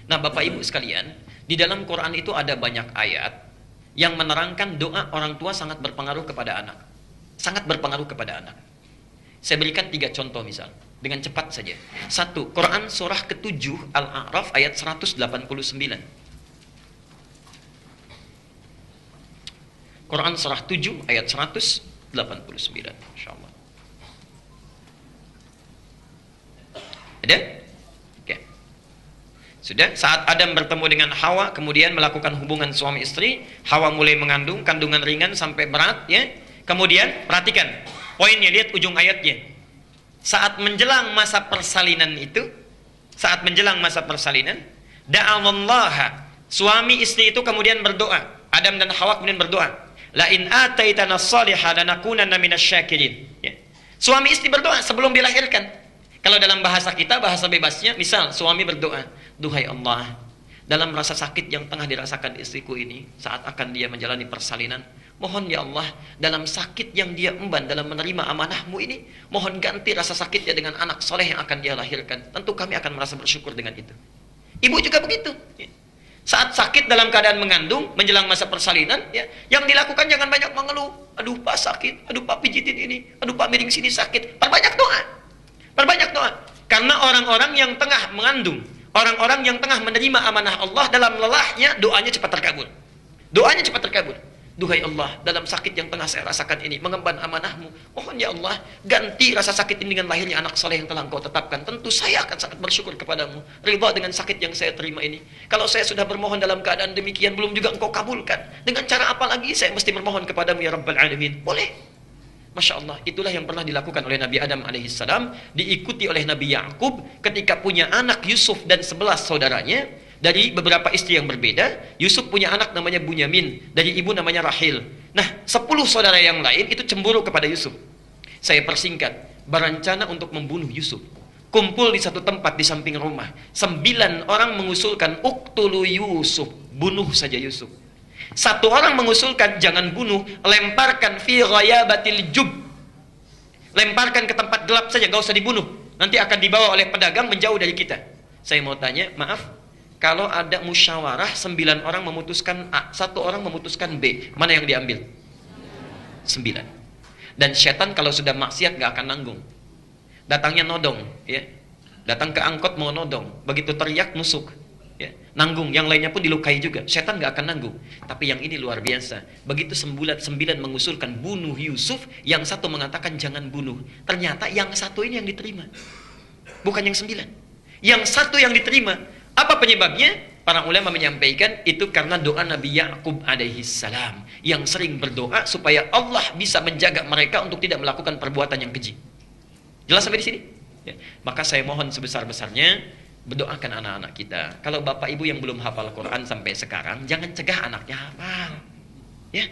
Nah, Bapak Ibu sekalian, di dalam Quran itu ada banyak ayat yang menerangkan doa orang tua sangat berpengaruh kepada anak. Sangat berpengaruh kepada anak. Saya berikan 3 contoh misal, dengan cepat saja. 1, Quran surah ke-7 Al-A'raf ayat 189. Quran surah 7 ayat 189. Insyaallah. Ada? Oke. Sudah, saat Adam bertemu dengan Hawa, kemudian melakukan hubungan suami istri, Hawa mulai mengandung, kandungan ringan sampai berat, ya. Kemudian, perhatikan, poinnya, lihat ujung ayatnya. Saat menjelang masa persalinan itu, da'awallaha, suami istri itu kemudian berdoa, Adam dan Hawa kemudian berdoa, la in ataitana shalihan lanakunanna minasyakirin. Ya. Suami istri berdoa sebelum dilahirkan. Kalau dalam bahasa kita, bahasa bebasnya, misal suami berdoa, duhai Allah, dalam rasa sakit yang tengah dirasakan istriku ini saat akan dia menjalani persalinan, mohon ya Allah, dalam sakit yang dia emban dalam menerima amanahmu ini, mohon ganti rasa sakitnya dengan anak soleh yang akan dia lahirkan. Tentu kami akan merasa bersyukur dengan itu. Ibu juga begitu. Ya. Saat sakit dalam keadaan mengandung, menjelang masa persalinan, ya, yang dilakukan jangan banyak mengeluh. Aduh Pak sakit, aduh Pak pijitin ini, aduh Pak miring sini sakit. Perbanyak doa. Perbanyak doa. Karena orang-orang yang tengah mengandung, orang-orang yang tengah menerima amanah Allah dalam lelahnya, doanya cepat terkabul. Doanya cepat terkabul. Duhai Allah, dalam sakit yang tengah saya rasakan ini, mengemban amanahmu, mohon ya Allah, ganti rasa sakit ini dengan lahirnya anak soleh yang telah engkau tetapkan. Tentu saya akan sangat bersyukur kepadamu, ridha dengan sakit yang saya terima ini. Kalau saya sudah bermohon dalam keadaan demikian, belum juga engkau kabulkan, dengan cara apa lagi saya mesti bermohon kepadamu ya Rabbal Alamin? Boleh. Masya Allah, itulah yang pernah dilakukan oleh Nabi Adam alaihissalam, diikuti oleh Nabi Yakub ketika punya anak Yusuf dan 11 saudaranya, dari beberapa istri yang berbeda. Yusuf punya anak namanya Bunyamin, dari ibu namanya Rahil. Nah, 10 saudara yang lain itu cemburu kepada Yusuf. Saya persingkat, berencana untuk membunuh Yusuf. Kumpul di satu tempat di samping rumah. 9 orang mengusulkan, uqtulu Yusuf, bunuh saja Yusuf. 1 orang mengusulkan, jangan bunuh, lemparkan fi ghayabatil jub. Lemparkan ke tempat gelap saja, gak usah dibunuh. Nanti akan dibawa oleh pedagang menjauh dari kita. Saya mau tanya, maaf, kalau ada musyawarah 9 orang memutuskan A, 1 orang memutuskan B, mana yang diambil? 9. Dan setan kalau sudah maksiat gak akan nanggung. Datangnya nodong, ya. Datang ke angkot mau nodong, begitu teriak nusuk, ya. Nanggung, yang lainnya pun dilukai juga. Setan gak akan nanggung. Tapi yang ini luar biasa. Begitu 9 mengusulkan bunuh Yusuf, yang 1 mengatakan jangan bunuh. Ternyata yang 1 ini yang diterima, bukan yang 9. Yang 1 yang diterima. Apa penyebabnya? Para ulama menyampaikan itu karena doa Nabi Yakub alaihissalam yang sering berdoa supaya Allah bisa menjaga mereka untuk tidak melakukan perbuatan yang keji. Jelas sampai di sini? Ya. Maka saya mohon sebesar-besarnya berdoakan anak-anak kita. Kalau bapak ibu yang belum hafal Quran sampai sekarang, jangan cegah anaknya hafal. Ya.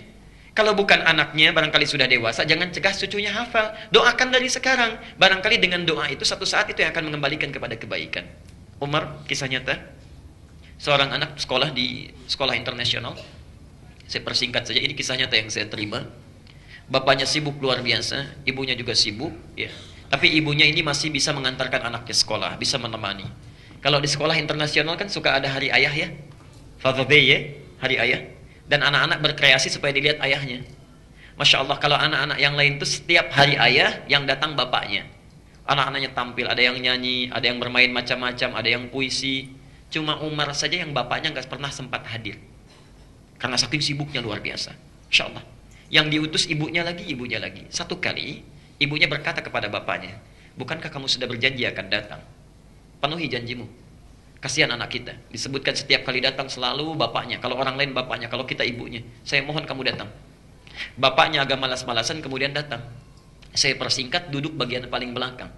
Kalau bukan anaknya, barangkali sudah dewasa, jangan cegah cucunya hafal. Doakan dari sekarang. Barangkali dengan doa itu satu saat itu yang akan mengembalikan kepada kebaikan. Umar, kisah nyata, seorang anak sekolah di sekolah internasional. Saya persingkat saja, ini kisah nyata yang saya terima. Bapaknya sibuk luar biasa, ibunya juga sibuk, ya. Tapi ibunya ini masih bisa mengantarkan anaknya sekolah, bisa menemani. Kalau di sekolah internasional kan suka ada hari ayah ya, Father Day ya, hari ayah. Dan anak-anak berkreasi supaya dilihat ayahnya. Masya Allah, kalau anak-anak yang lain itu setiap hari ayah yang datang bapaknya. Anak-anaknya tampil, ada yang nyanyi, ada yang bermain macam-macam, ada yang puisi. Cuma Umar saja yang bapaknya nggak pernah sempat hadir. Karena saking sibuknya luar biasa. Insya Allah. Yang diutus ibunya lagi. Satu kali, ibunya berkata kepada bapaknya, bukankah kamu sudah berjanji akan datang? Penuhi janjimu. Kasihan anak kita. Disebutkan setiap kali datang selalu bapaknya. Kalau orang lain bapaknya, kalau kita ibunya. Saya mohon kamu datang. Bapaknya agak malas-malasan kemudian datang. Saya persingkat, duduk bagian paling belakang.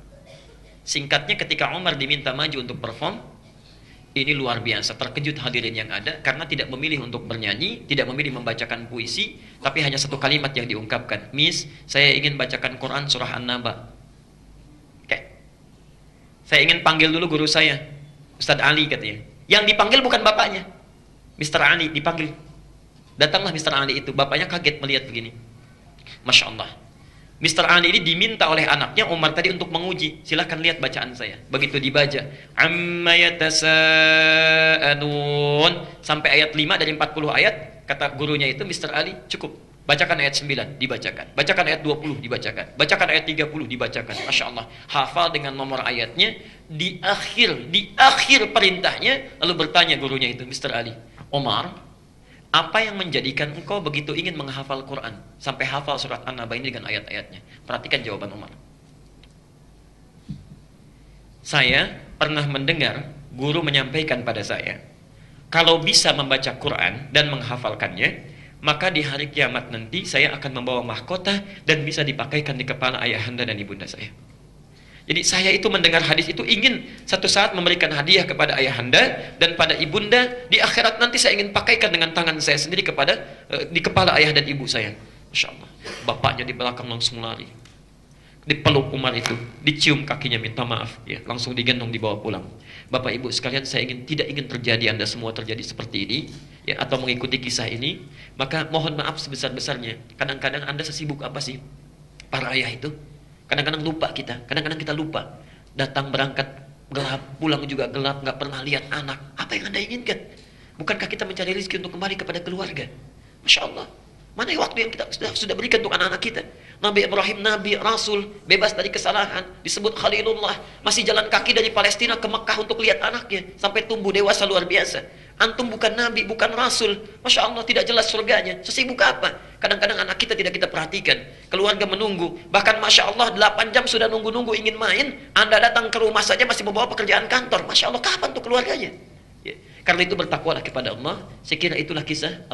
Singkatnya, ketika Umar diminta maju untuk perform, ini luar biasa, terkejut hadirin yang ada, karena tidak memilih untuk bernyanyi, tidak memilih membacakan puisi, tapi hanya 1 kalimat yang diungkapkan. Miss, saya ingin bacakan Quran surah An-Naba. Oke. Saya ingin panggil dulu guru saya, Ustadz Ali katanya. Yang dipanggil bukan bapaknya, Mr. Ali dipanggil. Datanglah Mr. Ali itu, bapaknya kaget melihat begini. Masya Allah. Mr. Ali ini diminta oleh anaknya Umar tadi untuk menguji. Silahkan lihat bacaan saya. Begitu dibaca, amma yatasaalun sampai ayat 5 dari 40 ayat, kata gurunya itu Mr. Ali, cukup. Bacakan ayat 9, dibacakan. Bacakan ayat 20, dibacakan. Bacakan ayat 30, dibacakan. Masya Allah. Hafal dengan nomor ayatnya. Di akhir perintahnya, lalu bertanya gurunya itu, Mr. Ali, Omar, apa yang menjadikan engkau begitu ingin menghafal Quran sampai hafal surat An-Naba ini dengan ayat-ayatnya? Perhatikan jawaban Umar. Saya pernah mendengar guru menyampaikan pada saya, kalau bisa membaca Quran dan menghafalkannya, maka di hari kiamat nanti saya akan membawa mahkota dan bisa dipakaikan di kepala ayahanda dan ibunda saya. Jadi saya itu mendengar hadis itu ingin satu saat memberikan hadiah kepada ayahanda dan pada ibunda. Di akhirat nanti saya ingin pakaikan dengan tangan saya sendiri kepada di kepala ayah dan ibu saya. Masya Allah. Bapaknya di belakang langsung lari. Dipeluk Umar itu, dicium kakinya minta maaf, ya, langsung digendong dibawa pulang. Bapak ibu sekalian, saya tidak ingin terjadi Anda semua terjadi seperti ini, ya, atau mengikuti kisah ini. Maka mohon maaf sebesar-besarnya. Kadang-kadang Anda sesibuk apa sih para ayah itu? Kadang-kadang lupa kita, kadang-kadang kita lupa. Datang berangkat gelap, pulang juga gelap, nggak pernah lihat anak. Apa yang Anda inginkan? Bukankah kita mencari rezeki untuk kembali kepada keluarga? Masya Allah. Mana waktu yang kita sudah berikan untuk anak-anak kita? Nabi Ibrahim, Nabi, Rasul, bebas dari kesalahan, disebut Khalilullah, masih jalan kaki dari Palestina ke Mekah untuk lihat anaknya, sampai tumbuh dewasa luar biasa. Antum bukan Nabi, bukan Rasul, Masya Allah, tidak jelas surganya. Sesibuk apa? Kadang-kadang anak kita tidak kita perhatikan. Keluarga menunggu, bahkan Masya Allah 8 jam sudah nunggu-nunggu ingin main. Anda datang ke rumah saja masih membawa pekerjaan kantor. Masya Allah, kapan tuh keluarganya? Ya. Karena itu bertakwalah kepada Allah. Saya kira itulah kisah